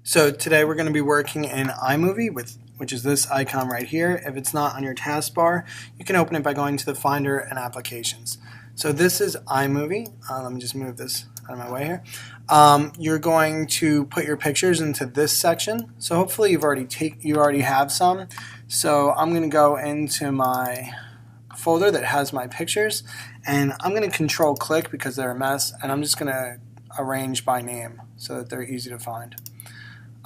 So today we're going to be working in iMovie, which is this icon right here. If it's not on your taskbar, you can open it by going to the Finder and Applications. So this is iMovie. Let me just move this out of my way here. You're going to put your pictures into this section. So hopefully you already have some. So I'm going to go into my folder that has my pictures, and I'm going to control click because they're a mess, and I'm just going to arrange by name so that they're easy to find.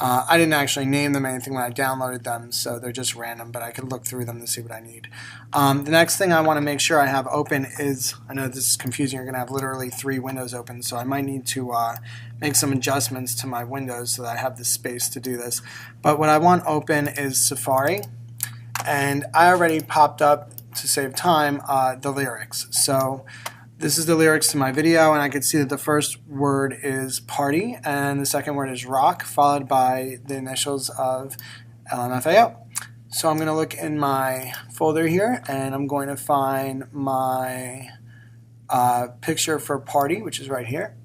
I didn't actually name them anything when I downloaded them, so they're just random, but I could look through them to see what I need. The next thing I want to make sure I have open is, I know this is confusing, you're going to have literally 3 windows open, so I might need to make some adjustments to my windows so that I have the space to do this. But what I want open is Safari, and I already popped up, to save time, the lyrics. So this is the lyrics to my video, and I can see that the first word is party and the second word is rock, followed by the initials of LMFAO. So I'm going to look in my folder here, and I'm going to find my picture for party, which is right here.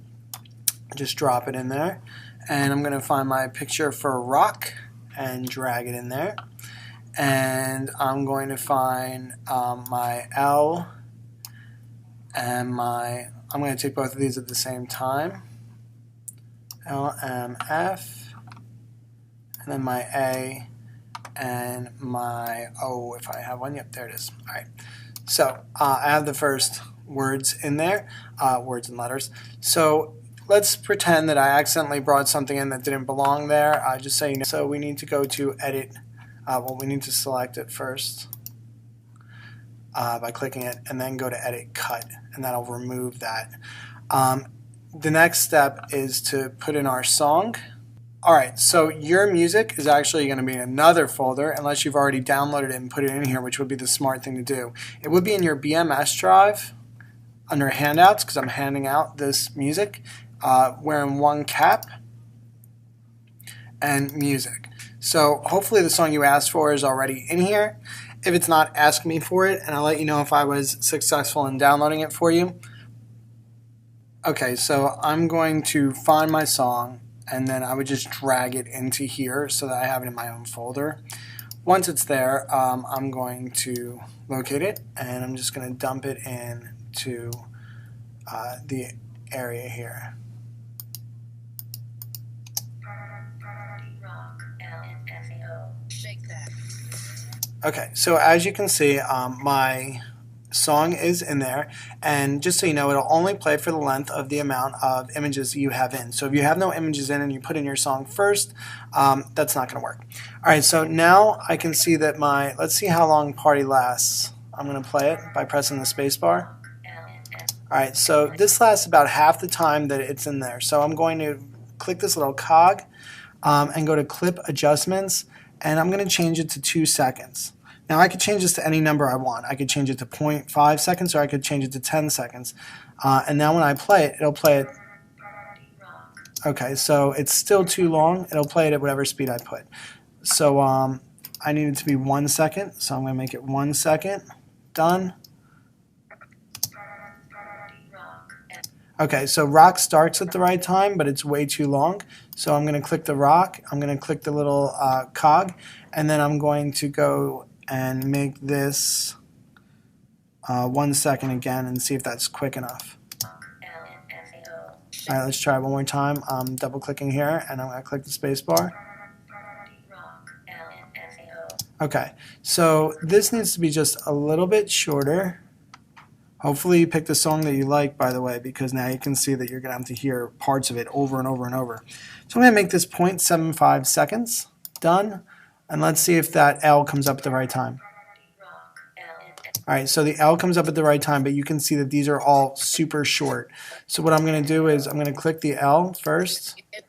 Just drop it in there. And I'm going to find my picture for rock and drag it in there. And I'm going to find my L and I'm going to take both of these at the same time, LMF, and then my A and my O if I have one. Yep, there it is. All right. So I have the first words in there, words and letters. So let's pretend that I accidentally brought something in that didn't belong there, just so you know. So we need to go to Edit. We need to select it first by clicking it, and then go to Edit Cut, and that'll remove that. The next step is to put in our song. Alright, so your music is actually going to be in another folder unless you've already downloaded it and put it in here, which would be the smart thing to do. It would be in your BMS drive under Handouts, because I'm handing out this music. We're in one cap and music. So hopefully the song you asked for is already in here. If it's not, ask me for it, and I'll let you know if I was successful in downloading it for you. Okay, so I'm going to find my song, and then I would just drag it into here so that I have it in my own folder. Once it's there, I'm going to locate it, and I'm just going to dump it into the area here. Okay, so as you can see, my song is in there, and just so you know, it'll only play for the length of the amount of images you have in. So if you have no images in and you put in your song first, that's not going to work. Alright, so now I can see that let's see how long party lasts. I'm going to play it by pressing the space bar. Alright, so this lasts about half the time that it's in there. So I'm going to click this little cog and go to Clip Adjustments, and I'm going to change it to 2 seconds. Now I could change this to any number I want. I could change it to 0.5 seconds, or I could change it to 10 seconds. And now when I play it, it'll play it. Okay, so it's still too long. It'll play it at whatever speed I put. So I need it to be 1 second, so I'm going to make it 1 second. Done. Okay, so rock starts at the right time, but it's way too long. So I'm going to click the rock, I'm going to click the little cog, and then I'm going to go and make this 1 second again and see if that's quick enough. Alright, let's try it one more time. I'm double clicking here, and I'm going to click the space bar. Okay, so this needs to be just a little bit shorter. Hopefully you picked a song that you like, by the way, because now you can see that you're going to have to hear parts of it over and over and over. So I'm going to make this 0.75 seconds. Done. And let's see if that L comes up at the right time. Alright, so the L comes up at the right time, but you can see that these are all super short. So what I'm going to do is I'm going to click the L first. I'm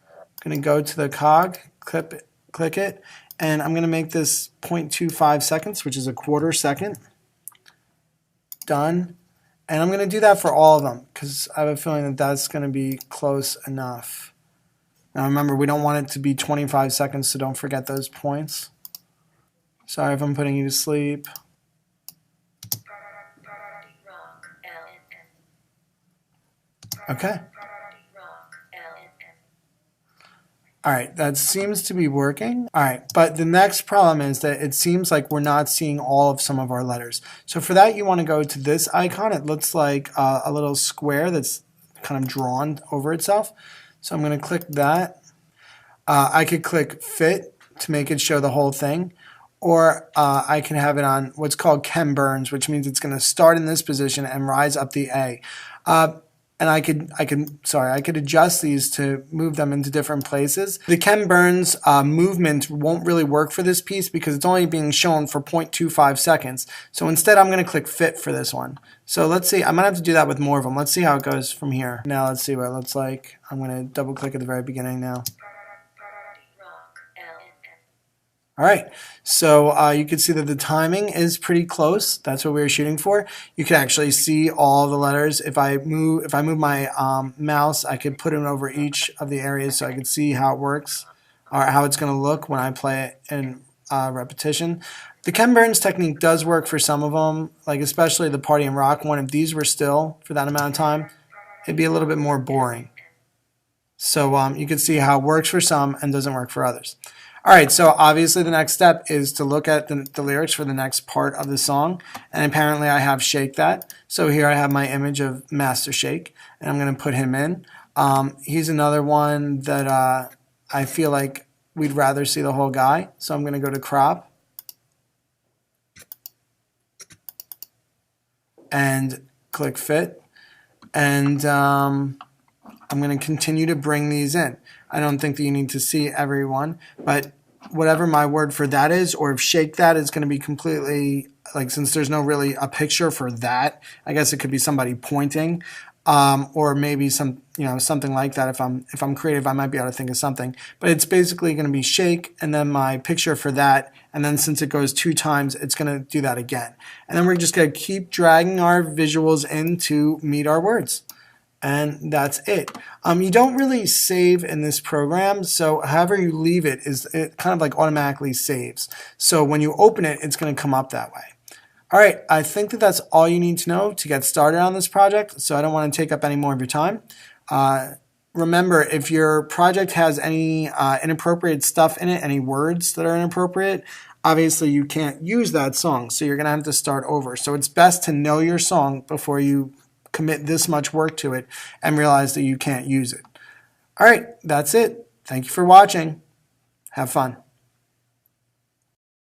going to go to the cog, click it, and I'm going to make this 0.25 seconds, which is a quarter second. Done. And I'm going to do that for all of them because I have a feeling that that's going to be close enough. Now remember, we don't want it to be 25 seconds, so don't forget those points. Sorry if I'm putting you to sleep. Okay. All right, that seems to be working. All right, but the next problem is that it seems like we're not seeing all of some of our letters. So for that, you want to go to this icon. It looks like a little square that's kind of drawn over itself. So I'm going to click that. I could click Fit to make it show the whole thing, or I can have it on what's called Ken Burns, which means it's going to start in this position and rise up the A. And I could adjust these to move them into different places. The Ken Burns movement won't really work for this piece because it's only being shown for 0.25 seconds. So instead, I'm going to click Fit for this one. So let's see. I might have to do that with more of them. Let's see how it goes from here. Now let's see what it looks like. I'm going to double click at the very beginning now. All right, so you can see that the timing is pretty close. That's what we were shooting for. You can actually see all the letters. If I move my mouse, I could put it over each of the areas so I can see how it works or how it's going to look when I play it in repetition. The Ken Burns technique does work for some of them, like especially the Party and Rock one. If these were still for that amount of time, it'd be a little bit more boring. So you can see how it works for some and doesn't work for others. All right, so obviously the next step is to look at the lyrics for the next part of the song, and apparently I have Shake That. So here I have my image of Master Shake, and I'm going to put him in. He's another one that I feel like we'd rather see the whole guy, so I'm going to go to Crop and click Fit, and I'm going to continue to bring these in. I don't think that you need to see everyone, but whatever my word for that is, or if Shake That is going to be completely, like, since there's no really a picture for that, I guess it could be somebody pointing, or maybe something like that. If I'm creative, I might be able to think of something. But it's basically going to be shake, and then my picture for that, and then since it goes 2 times, it's going to do that again. And then we're just going to keep dragging our visuals in to meet our words. And that's it. You don't really save in this program, so however you leave it, it kind of like automatically saves. So when you open it, it's going to come up that way. All right, I think that that's all you need to know to get started on this project, so I don't want to take up any more of your time. Remember, if your project has any inappropriate stuff in it, any words that are inappropriate, obviously you can't use that song, so you're going to have to start over. So it's best to know your song before you commit this much work to it and realize that you can't use it. All right, that's it. Thank you for watching. Have fun.